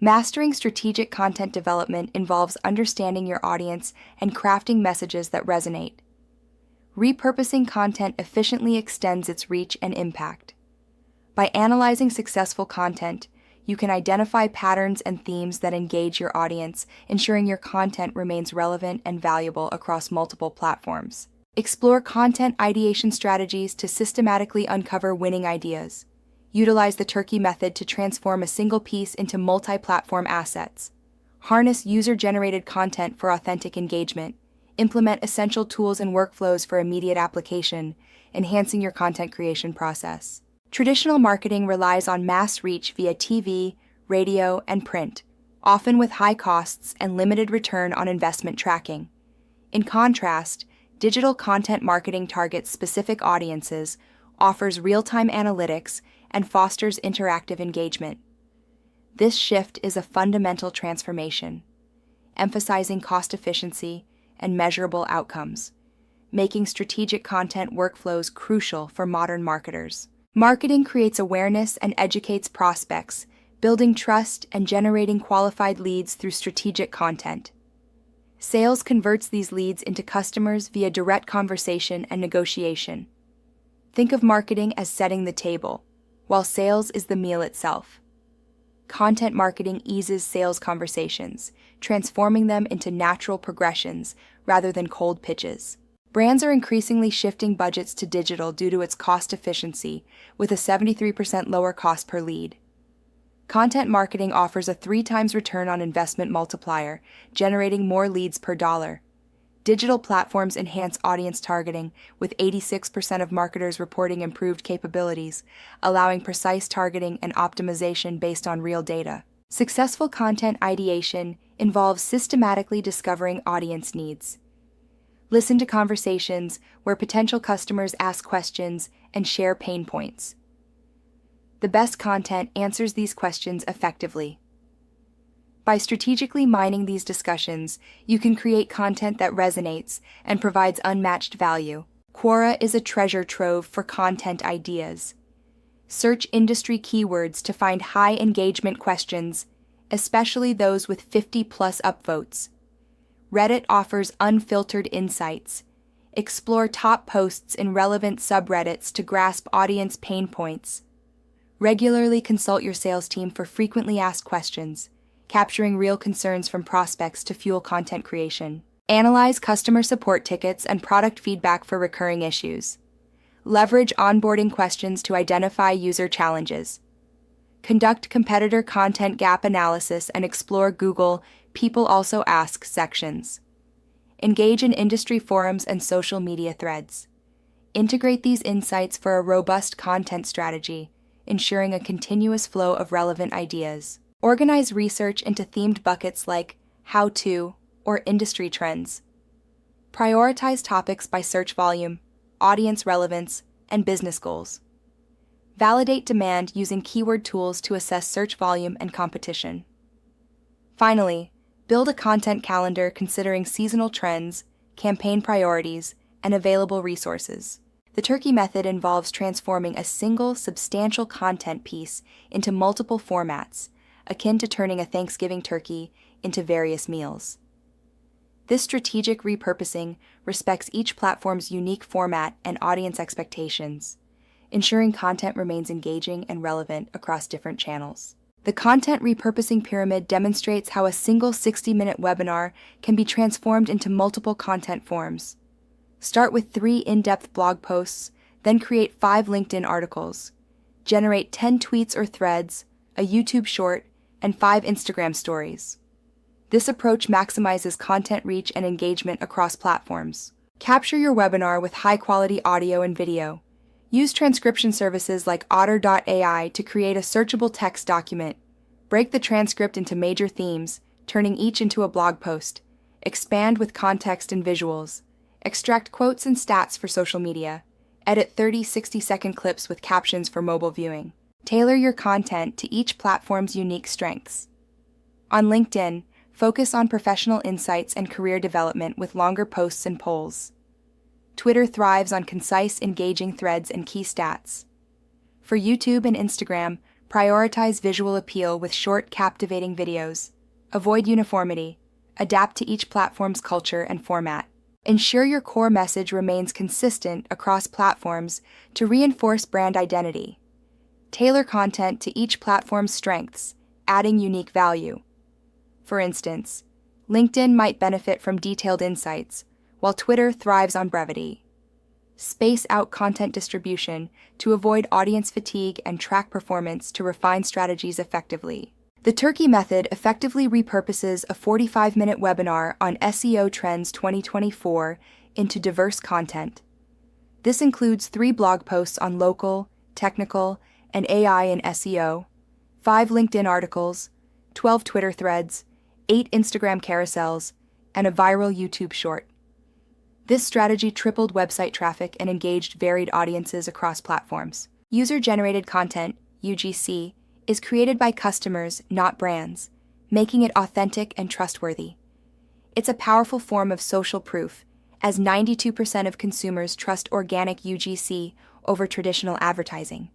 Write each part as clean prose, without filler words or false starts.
Mastering strategic content development involves understanding your audience and crafting messages that resonate. Repurposing content efficiently extends its reach and impact. By analyzing successful content, you can identify patterns and themes that engage your audience, ensuring your content remains relevant and valuable across multiple platforms. Explore content ideation strategies to systematically uncover winning ideas. Utilize the Turkey method to transform a single piece into multi-platform assets. Harness user-generated content for authentic engagement. Implement essential tools and workflows for immediate application, enhancing your content creation process. Traditional marketing relies on mass reach via TV, radio, and print, often with high costs and limited return on investment tracking. In contrast, digital content marketing targets specific audiences, offers real-time analytics, and fosters interactive engagement. This shift is a fundamental transformation, emphasizing cost efficiency and measurable outcomes, making strategic content workflows crucial for modern marketers. Marketing creates awareness and educates prospects, building trust and generating qualified leads through strategic content. Sales converts these leads into customers via direct conversation and negotiation. Think of marketing as setting the table, while sales is the meal itself. Content marketing eases sales conversations, transforming them into natural progressions rather than cold pitches. Brands are increasingly shifting budgets to digital due to its cost efficiency, with a 73% lower cost per lead. Content marketing offers a 3x return on investment multiplier, generating more leads per dollar. Digital platforms enhance audience targeting, with 86% of marketers reporting improved capabilities, allowing precise targeting and optimization based on real data. Successful content ideation involves systematically discovering audience needs. Listen to conversations where potential customers ask questions and share pain points. The best content answers these questions effectively. By strategically mining these discussions, you can create content that resonates and provides unmatched value. Quora is a treasure trove for content ideas. Search industry keywords to find high engagement questions, especially those with 50+ upvotes. Reddit offers unfiltered insights. Explore top posts in relevant subreddits to grasp audience pain points. Regularly consult your sales team for frequently asked questions, capturing real concerns from prospects to fuel content creation. Analyze customer support tickets and product feedback for recurring issues. Leverage onboarding questions to identify user challenges. Conduct competitor content gap analysis and explore Google People Also Ask sections. Engage in industry forums and social media threads. Integrate these insights for a robust content strategy, ensuring a continuous flow of relevant ideas. Organize research into themed buckets like how-to or industry trends. Prioritize topics by search volume, audience relevance, and business goals. Validate demand using keyword tools to assess search volume and competition. Finally, build a content calendar considering seasonal trends, campaign priorities, and available resources. The Turkey method involves transforming a single, substantial content piece into multiple formats, akin to turning a Thanksgiving turkey into various meals. This strategic repurposing respects each platform's unique format and audience expectations, ensuring content remains engaging and relevant across different channels. The content repurposing pyramid demonstrates how a single 60-minute webinar can be transformed into multiple content forms. Start with 3 in-depth blog posts, then create 5 LinkedIn articles. Generate 10 tweets or threads, a YouTube short, and 5 Instagram stories. This approach maximizes content reach and engagement across platforms. Capture your webinar with high-quality audio and video. Use transcription services like Otter.ai to create a searchable text document. Break the transcript into major themes, turning each into a blog post. Expand with context and visuals. Extract quotes and stats for social media. Edit 30 60-second clips with captions for mobile viewing. Tailor your content to each platform's unique strengths. On LinkedIn, focus on professional insights and career development with longer posts and polls. Twitter thrives on concise, engaging threads and key stats. For YouTube and Instagram, Prioritize visual appeal with short, captivating videos. Avoid uniformity. Adapt to each platform's culture and format. Ensure your core message remains consistent across platforms to reinforce brand identity. Tailor content to each platform's strengths, adding unique value. For instance, LinkedIn might benefit from detailed insights, while Twitter thrives on brevity. Space out content distribution to avoid audience fatigue and track performance to refine strategies effectively. The Turkey method effectively repurposes a 45-minute webinar on SEO Trends 2024 into diverse content. This includes 3 blog posts on local, technical, and AI in SEO, 5 LinkedIn articles, 12 Twitter threads, 8 Instagram carousels, and a viral YouTube short. This strategy tripled website traffic and engaged varied audiences across platforms. User-generated content, UGC, is created by customers, not brands, making it authentic and trustworthy. It's a powerful form of social proof, as 92% of consumers trust organic UGC over traditional advertising.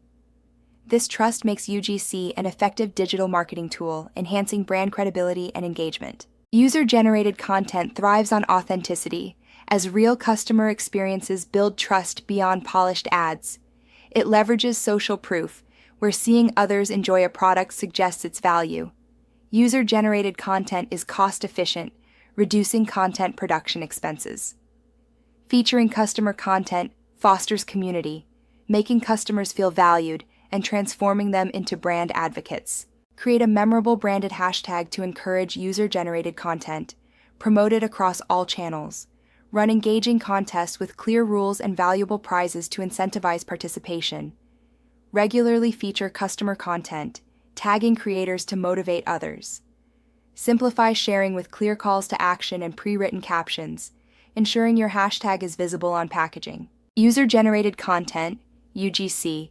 This trust makes UGC an effective digital marketing tool, enhancing brand credibility and engagement. User-generated content thrives on authenticity, as real customer experiences build trust beyond polished ads. It leverages social proof, where seeing others enjoy a product suggests its value. User-generated content is cost-efficient, reducing content production expenses. Featuring customer content fosters community, making customers feel valued and transforming them into brand advocates. Create a memorable branded hashtag to encourage user-generated content. Promote it across all channels. Run engaging contests with clear rules and valuable prizes to incentivize participation. Regularly feature customer content, tagging creators to motivate others. Simplify sharing with clear calls to action and pre-written captions, ensuring your hashtag is visible on packaging. User-generated content, UGC,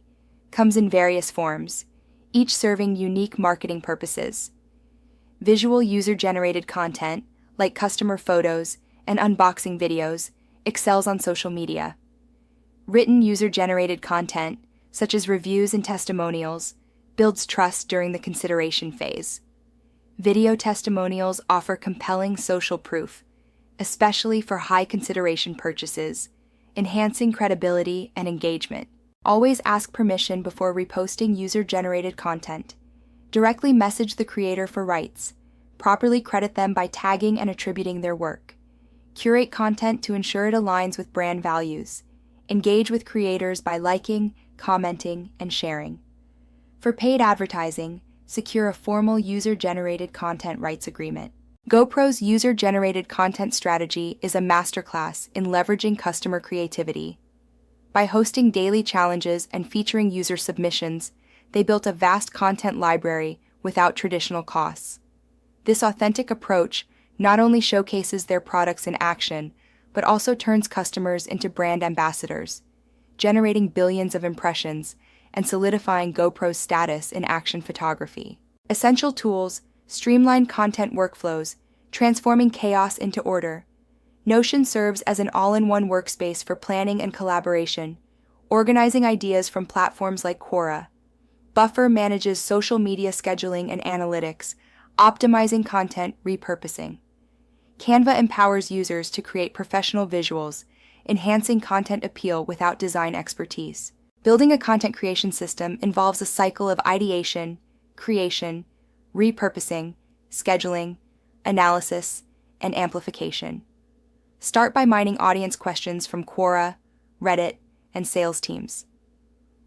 comes in various forms, each serving unique marketing purposes. Visual user-generated content, like customer photos and unboxing videos, excels on social media. Written user-generated content, such as reviews and testimonials, builds trust during the consideration phase. Video testimonials offer compelling social proof, especially for high-consideration purchases, enhancing credibility and engagement. Always ask permission before reposting user-generated content. Directly message the creator for rights. Properly credit them by tagging and attributing their work. Curate content to ensure it aligns with brand values. Engage with creators by liking, commenting, and sharing. For paid advertising, secure a formal user-generated content rights agreement. GoPro's user-generated content strategy is a masterclass in leveraging customer creativity. By hosting daily challenges and featuring user submissions, they built a vast content library without traditional costs. This authentic approach not only showcases their products in action, but also turns customers into brand ambassadors, generating billions of impressions and solidifying GoPro's status in action photography. Essential tools streamline content workflows, transforming chaos into order. Notion serves as an all-in-one workspace for planning and collaboration, organizing ideas from platforms like Quora. Buffer manages social media scheduling and analytics, optimizing content repurposing. Canva empowers users to create professional visuals, enhancing content appeal without design expertise. Building a content creation system involves a cycle of ideation, creation, repurposing, scheduling, analysis, and amplification. Start by mining audience questions from Quora, Reddit, and sales teams.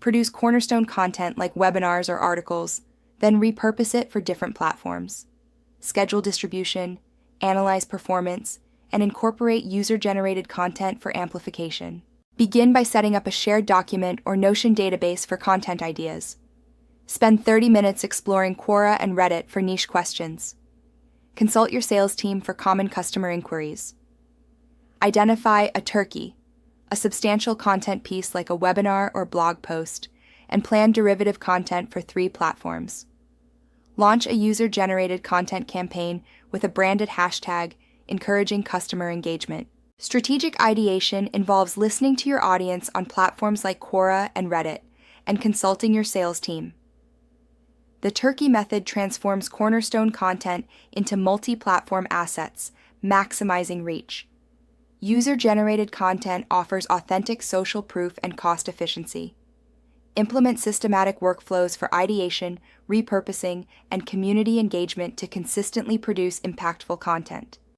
Produce cornerstone content like webinars or articles, then repurpose it for different platforms. Schedule distribution, analyze performance, and incorporate user-generated content for amplification. Begin by setting up a shared document or Notion database for content ideas. Spend 30 minutes exploring Quora and Reddit for niche questions. Consult your sales team for common customer inquiries. Identify a turkey, a substantial content piece like a webinar or blog post, and plan derivative content for 3 platforms. Launch a user-generated content campaign with a branded hashtag, encouraging customer engagement. Strategic ideation involves listening to your audience on platforms like Quora and Reddit and consulting your sales team. The Turkey method transforms cornerstone content into multi-platform assets, maximizing reach. User-generated content offers authentic social proof and cost efficiency. Implement systematic workflows for ideation, repurposing, and community engagement to consistently produce impactful content.